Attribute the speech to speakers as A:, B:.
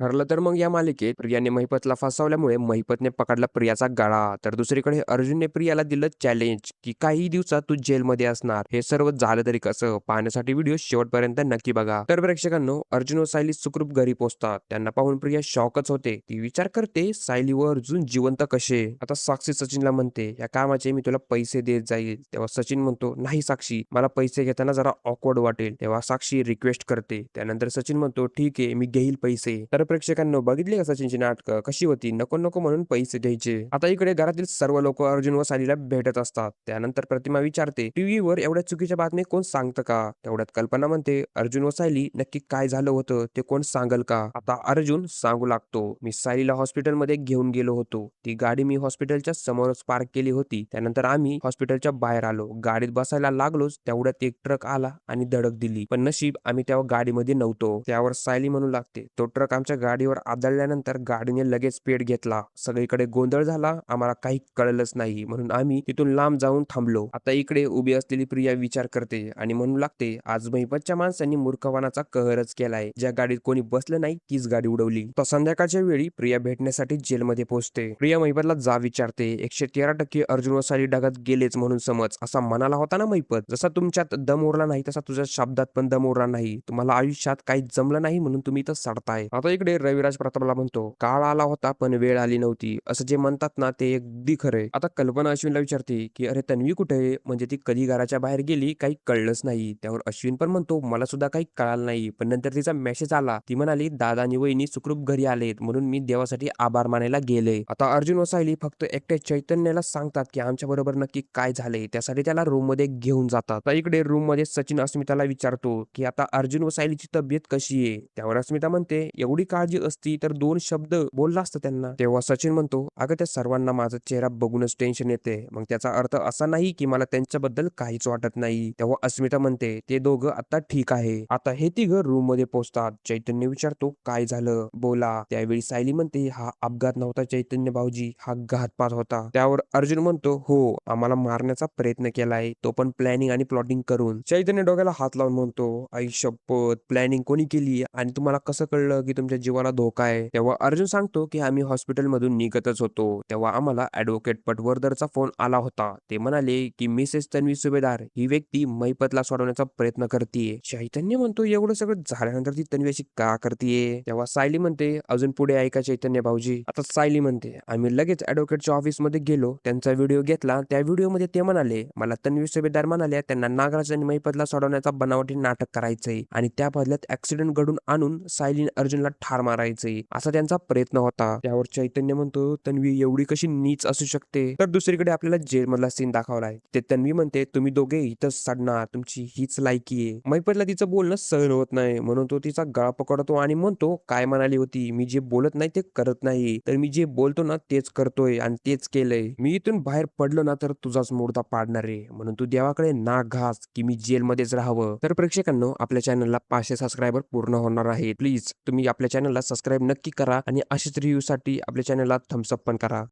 A: ठरलं तर मग या मालिकेत प्रियाने महिपतला फसवल्यामुळे महिपतने पकडला प्रियाचा गळा, तर दुसरीकडे अर्जुनने प्रियाला दिलं चॅलेंज की काही दिवसात तू जेलमध्ये असणार. हे सर्व झालं तरी कसं पाहण्यासाठी व्हिडिओ शेवटपर्यंत नक्की बघा. तर प्रेक्षकांनो, अर्जुन व सायली सुखरूप घरी पोहोचतात. त्यांना पाहून प्रिया शॉकच होते. ती विचार करते सायली व अर्जुन जिवंत कसे. आता साक्षी सचिनला म्हणते या कामाचे मी तुला पैसे देत जाईल. तेव्हा सचिन म्हणतो नाही साक्षी, मला पैसे घेताना जरा ऑकवर्ड वाटेल. तेव्हा साक्षी रिक्वेस्ट करते. त्यानंतर सचिन म्हणतो ठीक आहे, मी घेईल पैसे. तर प्रेक्षकांनो, बघितली का सचिनची नाटकं कशी होती, नको नको म्हणून पैसे द्यायचे. आता इकडे घरातील सर्व लोक अर्जुन व सायलीला भेटत असतात. त्यानंतर प्रतिमा विचारते टीव्हीवर एवढ्या चुकीच्या बातमी कोण सांगतं का. तेवढ्यात कल्पना म्हणते अर्जुन व सायली नक्की काय झालं होतं ते कोण सांगल का. आता अर्जुन सांगू लागतो मी सायलीला हॉस्पिटलमध्ये घेऊन गेलो होतो. ती गाडी मी हॉस्पिटलच्या समोरच पार्क केली होती. त्यानंतर आम्ही हॉस्पिटलच्या बाहेर आलो. गाडीत बसायला लागलोच तेवढ्यात एक ट्रक आला आणि धडक दिली. पण नशीब आम्ही तेव्हा गाडीमध्ये नव्हतो. त्यावर सायली म्हणू लागते तो ट्रक आमच्या गाडीवर आदळल्यानंतर गाडीने लगेच पेट घेतला. सगळीकडे गोंधळ झाला. आम्हाला काही कळलंच नाही म्हणून आम्ही तिथून लांब जाऊन थांबलो. आता इकडे उभी असलेली प्रिया विचार करते आणि म्हणू लागते आज महिपतच्या माणसांनी मूर्खपणाचा कहरच केलाय. ज्या गाडीत कोणी बसलं नाही तीच गाडी उडवली. तर संध्याकाळच्या वेळी प्रिया भेटण्यासाठी जेलमध्ये पोहोचते. प्रिया महिपतला जा विचारते 113% अर्जुन व सायली ढगात गेलेच म्हणून समज. असा म्हणाला होता ना महिपत, जसा तुमच्यात दम उरला नाही तसा तुझ्या शब्दात पण दम उरला नाही. तुम्हाला आयुष्यात काही जमलं नाही म्हणून तुम्ही इथं सडताय. आता इकडे रविराज प्रतापला म्हणतो काळ आला होता पण वेळ आली नव्हती. असं जे म्हणतात ना ते अगदी खरंय. आता कल्पना अश्विनला विचारते की अरे तन्वी कुठे आहे, म्हणजे ती कधी घराच्या बाहेर गेली काही कळलंच नाही. त्यावर अश्विन पण म्हणतो मला सुद्धा काही कळालं नाही. पण नंतर तिचा मेसेज आला. ती म्हणाली दादा आणि वहिनी सुखरूप घरी आलेत म्हणून मी देवासाठी आभार मानायला गेले. आता अर्जुन व सायली फक्त एकट्या चैतन्याला सांगतात की आमच्या बरोबर नक्की काय झाले. त्यासाठी त्याला रूम मध्ये घेऊन जातात. तर इकडे रूम मध्ये सचिन अस्मिताला विचारतो की आता अर्जुन व सायलीची तब्येत कशी आहे. त्यावर अस्मिता म्हणते एवढी काळजी असती तर 2 शब्द बोलला असतं त्यांना. तेव्हा सचिन म्हणतो अगं त्या सर्वांना माझा चेहरा बघूनच टेन्शन येते. मग त्याचा अर्थ असा नाही की मला त्यांच्याबद्दल काहीच वाटत नाही. तेव्हा अस्मिता म्हणते ते दोघं आता ठीक आहे. आता हे तिघं रूम मध्ये पोहोचतात. चैतन्य विचारतो काय झालं बोला. त्यावेळी सायली म्हणते हा अपघात नव्हता चैतन्य भाऊजी, हा घातपात होता. त्यावर अर्जुन म्हणतो हो आम्हाला मारण्याचा प्रयत्न केलाय, तो पण प्लॅनिंग आणि प्लॉटिंग करून. चैतन्य डोक्याला हात लावून म्हणतो आई शपथ, प्लॅनिंग कोणी केली आणि तुम्हाला कसं कळलं की तुमच्या जीवाला धोका आहे. तेव्हा अर्जुन सांगतो की आम्ही हॉस्पिटल मधून निघतच होतो तेव्हा आम्हाला ऍडव्होकेट पटवर्धनचा फोन आला होता. ते म्हणाले की मिसेस तन्वी सुभेदार ही व्यक्ती महिपतला सोडवण्याचा प्रयत्न करतीये. चैतन्य म्हणतो एवढं सगळं झाल्यानंतर ती तन्वी अशी का करतीये. तेव्हा सायली म्हणते अजून पुढे ऐका चैतन्य भाऊजी. आता सायली म्हणते आम्ही लगेच ऍडव्होकेटच्या ऑफिस मध्ये गेलो, त्यांचा व्हिडिओ घेतला. त्या व्हिडिओमध्ये ते म्हणाले मला तन्वी सुभेदार म्हणाल्या त्यांना नागराज आणि महिपतला सोडवण्याचा बनावटी नाटक करायचंय आणि त्या बदल्यात ऍक्सिडेंट घडून आणून सायली अर्जुनला ठार मारायचंय असा त्यांचा प्रयत्न होता. त्यावर चैतन्य म्हणतो तन्वी एवढी कशी नीच असू शकते. तर दुसरीकडे आपल्याला जेल मधला सीन दाखवलाय. ते तन्वी म्हणते तुम्ही दोघे इथंच सडणार, तुमची हीच लायकी आहे. महिपतला तिचं बोलणं सहन होत नाही म्हणून तो तिचा गळा पकडतो आणि म्हणतो काय म्हणाली होती, मी जे बोलत नाही ते करत नाही, तर मी जे बोलतो ना तेच करतोय आणि तेच केलंय. मी इथून बाहेर पडलो ना तर तुझाच मुर्दा पाडणार आहे म्हणून तू देवाकडे नाक घास की मी जेलमध्येच राहावं. तर प्रेक्षकांनो, आपल्या चॅनलला 500 सबस्क्रायबर पूर्ण होणार आहे. प्लीज तुम्ही आपल्या चॅनलला सबस्क्राईब नक्की करा आणि अशीच रिव्ह्यू साठी आपल्या चॅनलला थम्सअप पण करा.